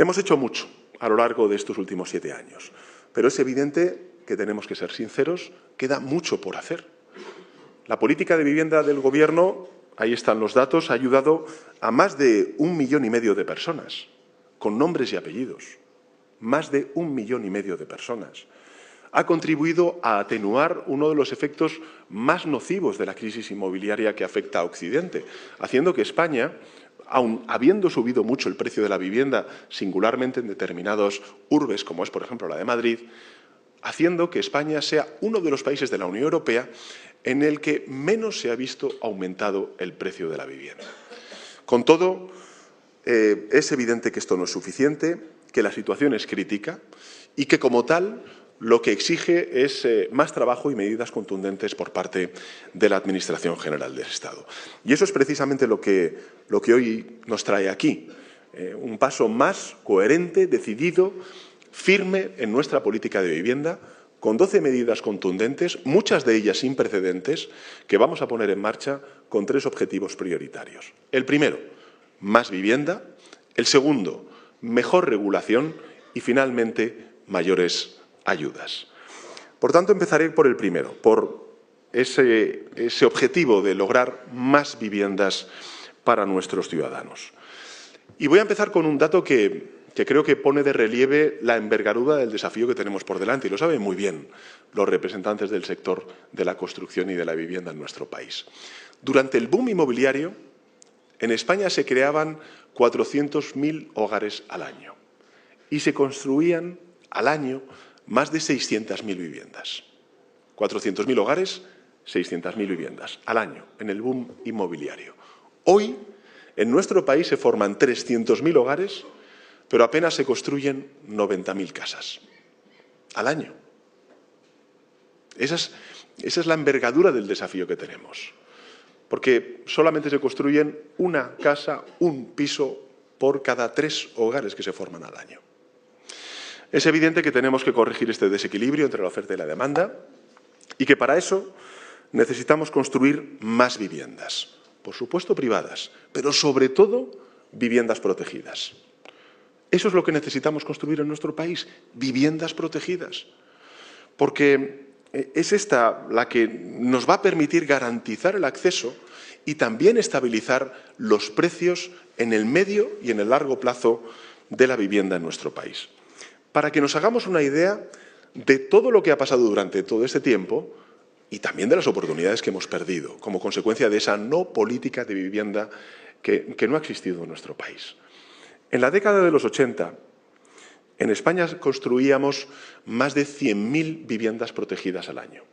Hemos hecho mucho a lo largo de estos últimos 7 años, pero es evidente que tenemos que ser sinceros, queda mucho por hacer. La política de vivienda del Gobierno, ahí están los datos, ha ayudado a más de 1,5 millones de personas, con nombres y apellidos. Más de 1,5 millones de personas. Ha contribuido a atenuar uno de los efectos más nocivos de la crisis inmobiliaria que afecta a Occidente, haciendo que España, aun habiendo subido mucho el precio de la vivienda, singularmente en determinados urbes, como es, por ejemplo, la de Madrid, haciendo que España sea uno de los países de la Unión Europea en el que menos se ha visto aumentado el precio de la vivienda. Con todo, es evidente que esto no es suficiente, que la situación es crítica y que, como tal, lo que exige es más trabajo y medidas contundentes por parte de la Administración General del Estado. Y eso es precisamente lo que hoy nos trae aquí. Un paso más coherente, decidido, firme en nuestra política de vivienda, con 12 medidas contundentes, muchas de ellas sin precedentes, que vamos a poner en marcha con 3 objetivos prioritarios. El primero, más vivienda. El segundo, mejor regulación. Y, finalmente, mayores ayudas. Por tanto, empezaré por el primero, por ese objetivo de lograr más viviendas para nuestros ciudadanos. Y voy a empezar con un dato que creo que pone de relieve la envergadura del desafío que tenemos por delante, y lo saben muy bien los representantes del sector de la construcción y de la vivienda en nuestro país. Durante el boom inmobiliario, en España se creaban 400.000 hogares al año y se construían al año más de 600.000 viviendas. 400.000 hogares, 600.000 viviendas al año en el boom inmobiliario. Hoy, en nuestro país se forman 300.000 hogares, pero apenas se construyen 90.000 casas al año. Esa es la envergadura del desafío que tenemos, porque solamente se construyen una casa, un piso por cada 3 hogares que se forman al año. Es evidente que tenemos que corregir este desequilibrio entre la oferta y la demanda y que para eso necesitamos construir más viviendas, por supuesto privadas, pero sobre todo viviendas protegidas. Eso es lo que necesitamos construir en nuestro país, viviendas protegidas, porque es esta la que nos va a permitir garantizar el acceso y también estabilizar los precios en el medio y en el largo plazo de la vivienda en nuestro país. Para que nos hagamos una idea de todo lo que ha pasado durante todo este tiempo y también de las oportunidades que hemos perdido como consecuencia de esa no política de vivienda que no ha existido en nuestro país. En la década de los 80, en España construíamos más de 100.000 viviendas protegidas al año.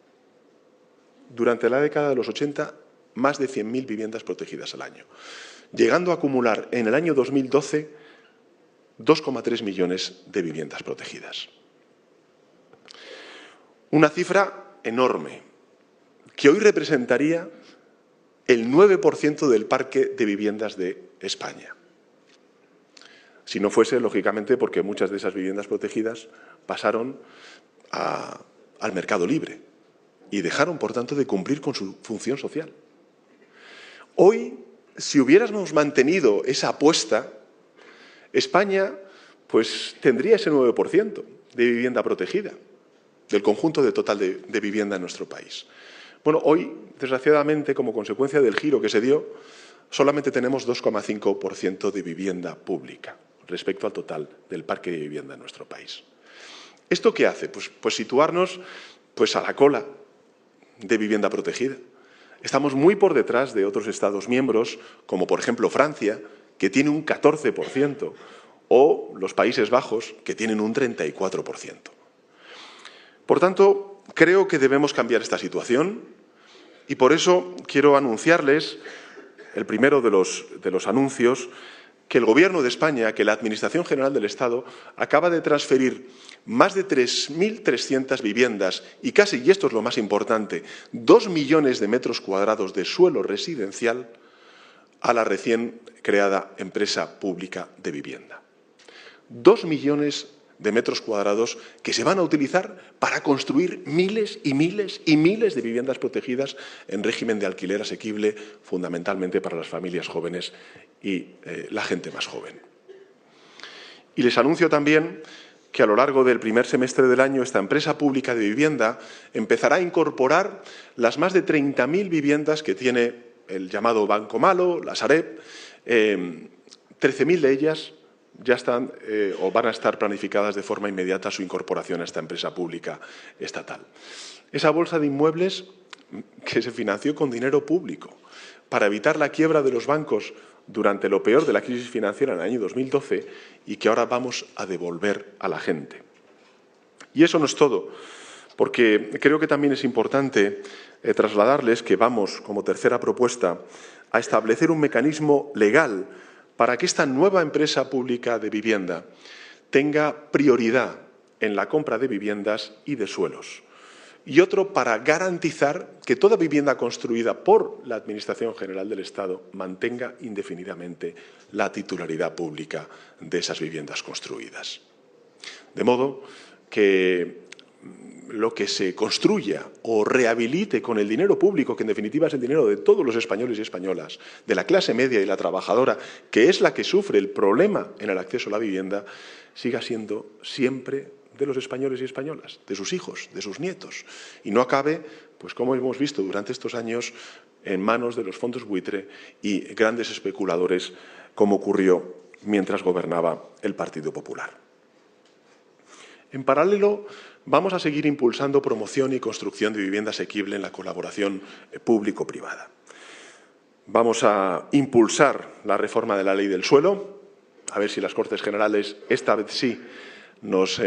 Durante la década de los 80, más de 100.000 viviendas protegidas al año, llegando a acumular en el año 2012 2,3 millones de viviendas protegidas. Una cifra enorme, que hoy representaría el 9% del parque de viviendas de España. Si no fuese, lógicamente, porque muchas de esas viviendas protegidas pasaron al mercado libre y dejaron, por tanto, de cumplir con su función social. Hoy, si hubiéramos mantenido esa apuesta, España pues, tendría ese 9% de vivienda protegida, del conjunto de total de vivienda en nuestro país. Bueno, hoy, desgraciadamente, como consecuencia del giro que se dio, solamente tenemos 2,5% de vivienda pública respecto al total del parque de vivienda en nuestro país. ¿Esto qué hace? Pues situarnos a la cola de vivienda protegida. Estamos muy por detrás de otros Estados miembros, como por ejemplo Francia, que tiene un 14%, o los Países Bajos, que tienen un 34%. Por tanto, creo que debemos cambiar esta situación y por eso quiero anunciarles, el primero de los anuncios, que el Gobierno de España, que la Administración General del Estado, acaba de transferir más de 3.300 viviendas y casi, y esto es lo más importante, 2 millones de metros cuadrados de suelo residencial a la recién creada Empresa Pública de Vivienda. 2 millones de metros cuadrados que se van a utilizar para construir miles y miles y miles de viviendas protegidas en régimen de alquiler asequible, fundamentalmente para las familias jóvenes y la gente más joven. Y les anuncio también que a lo largo del primer semestre del año esta empresa pública de vivienda empezará a incorporar las más de 30.000 viviendas que tiene el llamado Banco Malo, la Sareb. 13.000 de ellas ya están o van a estar planificadas de forma inmediata su incorporación a esta empresa pública estatal. Esa bolsa de inmuebles que se financió con dinero público para evitar la quiebra de los bancos durante lo peor de la crisis financiera en el año 2012 y que ahora vamos a devolver a la gente. Y eso no es todo, porque creo que también es importante trasladarles que vamos, como tercera propuesta, a establecer un mecanismo legal para que esta nueva empresa pública de vivienda tenga prioridad en la compra de viviendas y de suelos. Y otro para garantizar que toda vivienda construida por la Administración General del Estado mantenga indefinidamente la titularidad pública de esas viviendas construidas. De modo que lo que se construya o rehabilite con el dinero público, que en definitiva es el dinero de todos los españoles y españolas, de la clase media y la trabajadora, que es la que sufre el problema en el acceso a la vivienda, siga siendo siempre de los españoles y españolas, de sus hijos, de sus nietos, y no acabe, pues como hemos visto durante estos años, en manos de los fondos buitre y grandes especuladores, como ocurrió mientras gobernaba el Partido Popular. En paralelo, vamos a seguir impulsando promoción y construcción de vivienda asequible en la colaboración público-privada. Vamos a impulsar la reforma de la Ley del Suelo, a ver si las Cortes Generales, esta vez sí, nos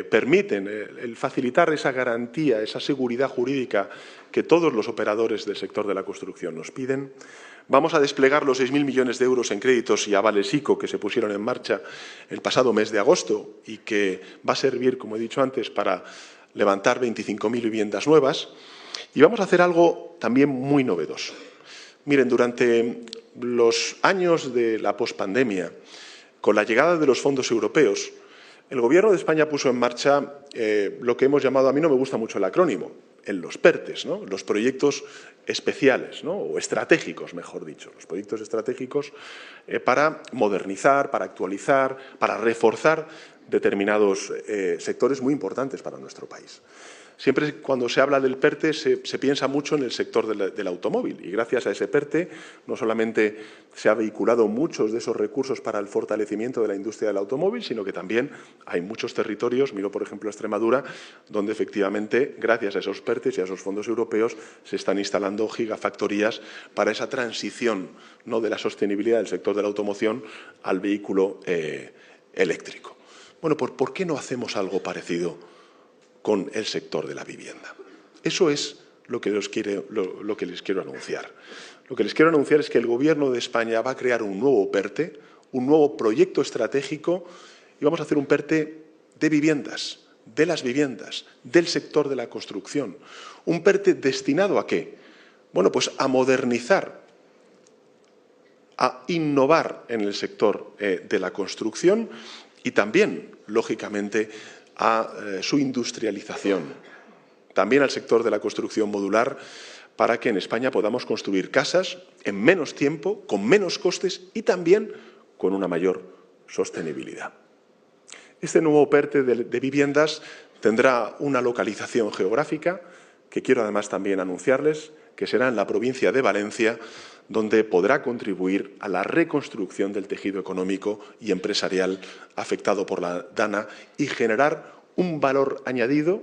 permiten el facilitar esa garantía, esa seguridad jurídica que todos los operadores del sector de la construcción nos piden. Vamos a desplegar los 6.000 millones de euros en créditos y avales ICO que se pusieron en marcha el pasado mes de agosto y que va a servir, como he dicho antes, para levantar 25.000 viviendas nuevas. Y vamos a hacer algo también muy novedoso. Miren, durante los años de la pospandemia, con la llegada de los fondos europeos, el Gobierno de España puso en marcha lo que hemos llamado, a mí no me gusta mucho el acrónimo, en los PERTEs, ¿no? Los proyectos especiales, ¿no? O estratégicos, mejor dicho, los proyectos estratégicos para modernizar, para actualizar, para reforzar determinados sectores muy importantes para nuestro país. Siempre cuando se habla del PERTE se piensa mucho en el sector del automóvil y gracias a ese PERTE no solamente se ha vehiculado muchos de esos recursos para el fortalecimiento de la industria del automóvil, sino que también hay muchos territorios, miro por ejemplo Extremadura, donde efectivamente gracias a esos PERTEs y a esos fondos europeos se están instalando gigafactorías para esa transición, ¿no?, de la sostenibilidad del sector de la automoción al vehículo eléctrico. Bueno, pues ¿por qué no hacemos algo parecido con el sector de la vivienda? Eso es lo que les quiero anunciar. Lo que les quiero anunciar es que el Gobierno de España va a crear un nuevo PERTE, un nuevo proyecto estratégico, y vamos a hacer un PERTE de viviendas, de las viviendas, del sector de la construcción. Un PERTE destinado ¿a qué? Bueno, pues a modernizar, a innovar en el sector de la construcción y también, lógicamente, a su industrialización, también al sector de la construcción modular, para que en España podamos construir casas en menos tiempo, con menos costes y también con una mayor sostenibilidad. Este nuevo PERTE de viviendas tendrá una localización geográfica que quiero además también anunciarles, que será en la provincia de Valencia, donde podrá contribuir a la reconstrucción del tejido económico y empresarial afectado por la DANA y generar un valor añadido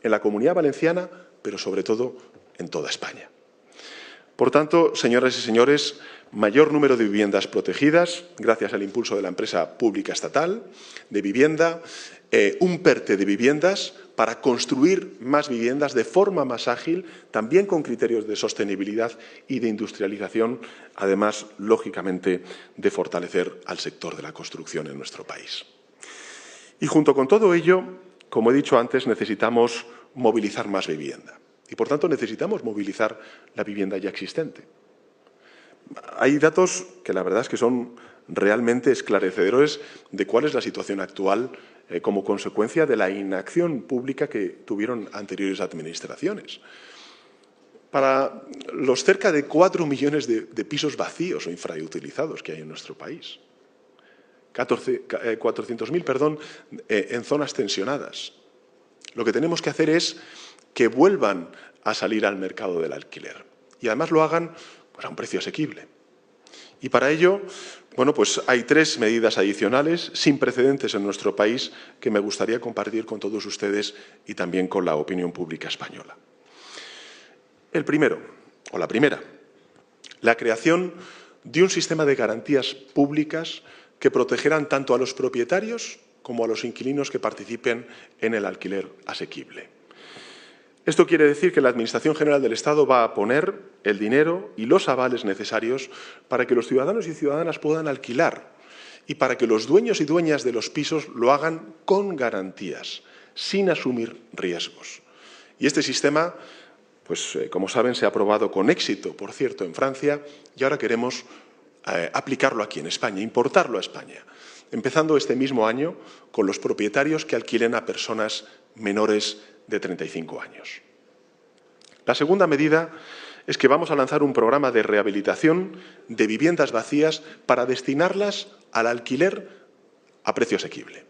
en la Comunidad Valenciana, pero sobre todo en toda España. Por tanto, señoras y señores, mayor número de viviendas protegidas gracias al impulso de la empresa pública estatal de vivienda, un PERTE de viviendas para construir más viviendas de forma más ágil, también con criterios de sostenibilidad y de industrialización, además, lógicamente, de fortalecer al sector de la construcción en nuestro país. Y junto con todo ello, como he dicho antes, necesitamos movilizar más vivienda y, por tanto, necesitamos movilizar la vivienda ya existente. Hay datos que la verdad es que son realmente esclarecedores de cuál es la situación actual como consecuencia de la inacción pública que tuvieron anteriores administraciones. Para los cerca de 4 millones de pisos vacíos o infrautilizados que hay en nuestro país. 400.000, en zonas tensionadas. Lo que tenemos que hacer es que vuelvan a salir al mercado del alquiler y además lo hagan pues, a un precio asequible. Y para ello, bueno, pues hay 3 medidas adicionales sin precedentes en nuestro país que me gustaría compartir con todos ustedes y también con la opinión pública española. El primero, o la primera, la creación de un sistema de garantías públicas que protegerán tanto a los propietarios como a los inquilinos que participen en el alquiler asequible. Esto quiere decir que la Administración General del Estado va a poner el dinero y los avales necesarios para que los ciudadanos y ciudadanas puedan alquilar y para que los dueños y dueñas de los pisos lo hagan con garantías, sin asumir riesgos. Y este sistema, pues como saben, se ha aprobado con éxito, por cierto, en Francia y ahora queremos aplicarlo aquí en España, importarlo a España, empezando este mismo año con los propietarios que alquilen a personas menores de 35 años. La segunda medida es que vamos a lanzar un programa de rehabilitación de viviendas vacías para destinarlas al alquiler a precio asequible.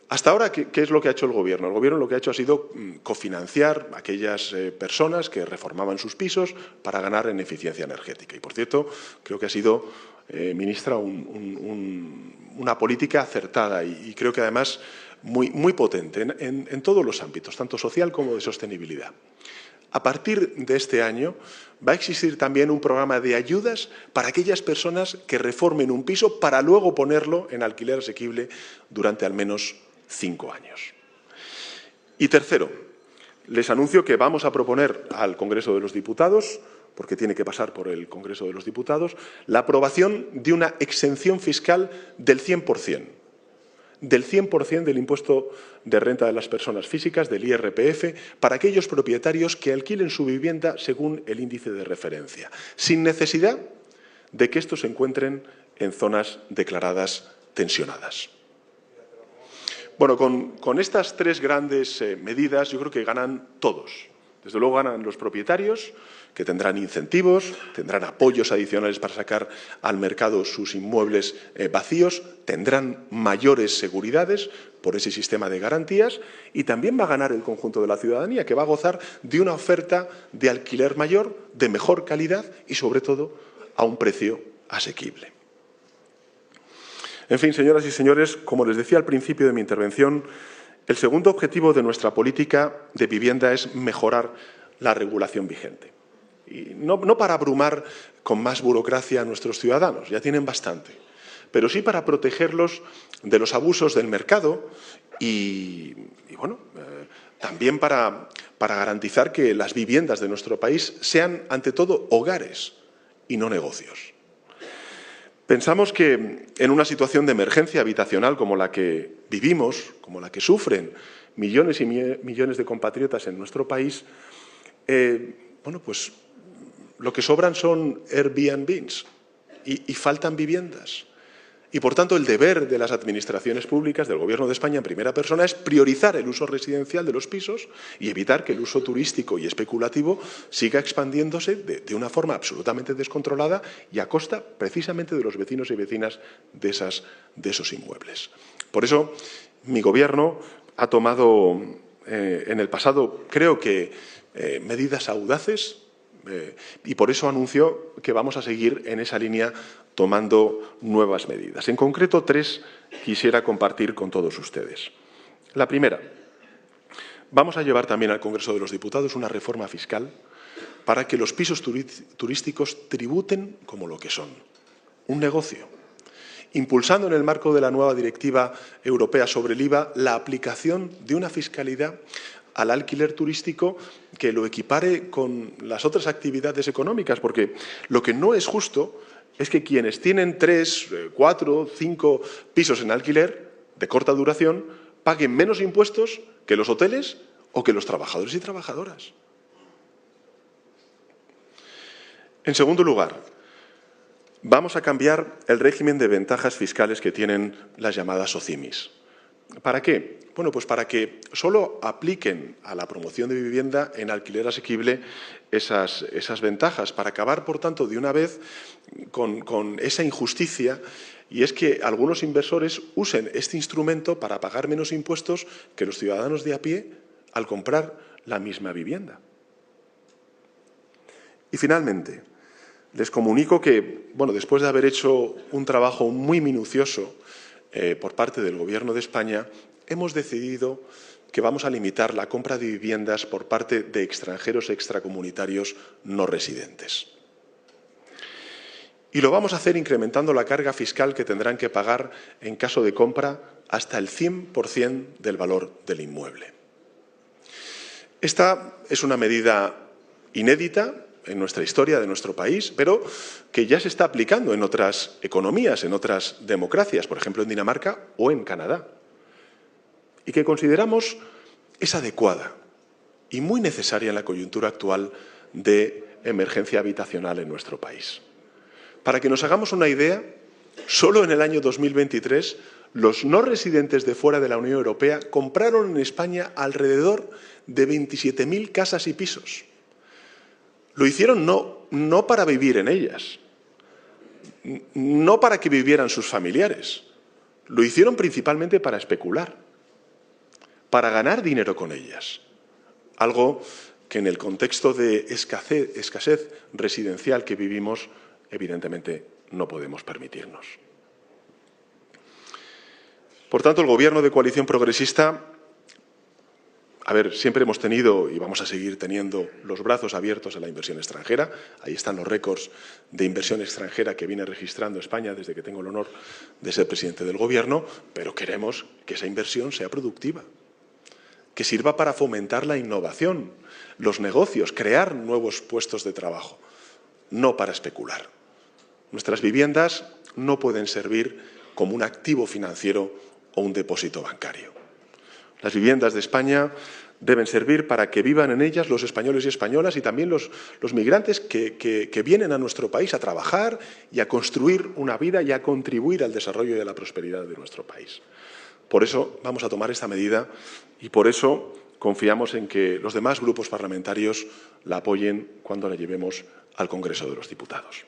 Hasta ahora, ¿qué es lo que ha hecho el Gobierno? El Gobierno lo que ha hecho ha sido cofinanciar a aquellas personas que reformaban sus pisos para ganar en eficiencia energética. Y, por cierto, creo que ha sido, ministra, una política acertada y creo que, además, muy potente en todos los ámbitos, tanto social como de sostenibilidad. A partir de este año va a existir también un programa de ayudas para aquellas personas que reformen un piso para luego ponerlo en alquiler asequible durante al menos 5 años. Y tercero, les anuncio que vamos a proponer al Congreso de los Diputados, porque tiene que pasar por el Congreso de los Diputados, la aprobación de una exención fiscal del 100%. Del 100% del impuesto de renta de las personas físicas, del IRPF, para aquellos propietarios que alquilen su vivienda según el índice de referencia, sin necesidad de que estos se encuentren en zonas declaradas tensionadas. Bueno, con estas 3 grandes medidas yo creo que ganan todos. Desde luego ganan los propietarios, que tendrán incentivos, tendrán apoyos adicionales para sacar al mercado sus inmuebles vacíos, tendrán mayores seguridades por ese sistema de garantías y también va a ganar el conjunto de la ciudadanía, que va a gozar de una oferta de alquiler mayor, de mejor calidad y, sobre todo, a un precio asequible. En fin, señoras y señores, como les decía al principio de mi intervención, el segundo objetivo de nuestra política de vivienda es mejorar la regulación vigente. Y no para abrumar con más burocracia a nuestros ciudadanos, ya tienen bastante, pero sí para protegerlos de los abusos del mercado y bueno, también para garantizar que las viviendas de nuestro país sean, ante todo, hogares y no negocios. Pensamos que en una situación de emergencia habitacional como la que vivimos, como la que sufren millones y millones de compatriotas en nuestro país, bueno, pues lo que sobran son Airbnbs y faltan viviendas. Y, por tanto, el deber de las administraciones públicas, del Gobierno de España en primera persona, es priorizar el uso residencial de los pisos y evitar que el uso turístico y especulativo siga expandiéndose de una forma absolutamente descontrolada y a costa, precisamente, de los vecinos y vecinas de esos inmuebles. Por eso, mi Gobierno ha tomado en el pasado, creo que, medidas audaces y por eso anuncio que vamos a seguir en esa línea tomando nuevas medidas. En concreto, 3 quisiera compartir con todos ustedes. La primera, vamos a llevar también al Congreso de los Diputados una reforma fiscal para que los pisos turísticos tributen como lo que son, un negocio, impulsando en el marco de la nueva Directiva Europea sobre el IVA la aplicación de una fiscalidad al alquiler turístico que lo equipare con las otras actividades económicas, porque lo que no es justo es que quienes tienen 3, 4, 5 pisos en alquiler de corta duración paguen menos impuestos que los hoteles o que los trabajadores y trabajadoras. En segundo lugar, vamos a cambiar el régimen de ventajas fiscales que tienen las llamadas SOCIMIs. ¿Para qué? Bueno, pues para que solo apliquen a la promoción de vivienda en alquiler asequible esas ventajas, para acabar, por tanto, de una vez con esa injusticia y es que algunos inversores usen este instrumento para pagar menos impuestos que los ciudadanos de a pie al comprar la misma vivienda. Y finalmente, les comunico que, después de haber hecho un trabajo muy minucioso por parte del Gobierno de España, hemos decidido que vamos a limitar la compra de viviendas por parte de extranjeros extracomunitarios no residentes. Y lo vamos a hacer incrementando la carga fiscal que tendrán que pagar en caso de compra hasta el 100% del valor del inmueble. Esta es una medida inédita en nuestra historia de nuestro país, pero que ya se está aplicando en otras economías, en otras democracias, por ejemplo en Dinamarca o en Canadá, y que consideramos es adecuada y muy necesaria en la coyuntura actual de emergencia habitacional en nuestro país. Para que nos hagamos una idea, solo en el año 2023 los no residentes de fuera de la Unión Europea compraron en España alrededor de 27.000 casas y pisos. Lo hicieron no para vivir en ellas, no para que vivieran sus familiares. Lo hicieron principalmente para especular, para ganar dinero con ellas. Algo que en el contexto de escasez residencial que vivimos, evidentemente, no podemos permitirnos. Por tanto, el Gobierno de coalición progresista, siempre hemos tenido y vamos a seguir teniendo los brazos abiertos a la inversión extranjera. Ahí están los récords de inversión extranjera que viene registrando España desde que tengo el honor de ser presidente del Gobierno, pero queremos que esa inversión sea productiva, que sirva para fomentar la innovación, los negocios, crear nuevos puestos de trabajo, no para especular. Nuestras viviendas no pueden servir como un activo financiero o un depósito bancario. Las viviendas de España deben servir para que vivan en ellas los españoles y españolas y también los migrantes que vienen a nuestro país a trabajar y a construir una vida y a contribuir al desarrollo y a la prosperidad de nuestro país. Por eso vamos a tomar esta medida y por eso confiamos en que los demás grupos parlamentarios la apoyen cuando la llevemos al Congreso de los Diputados.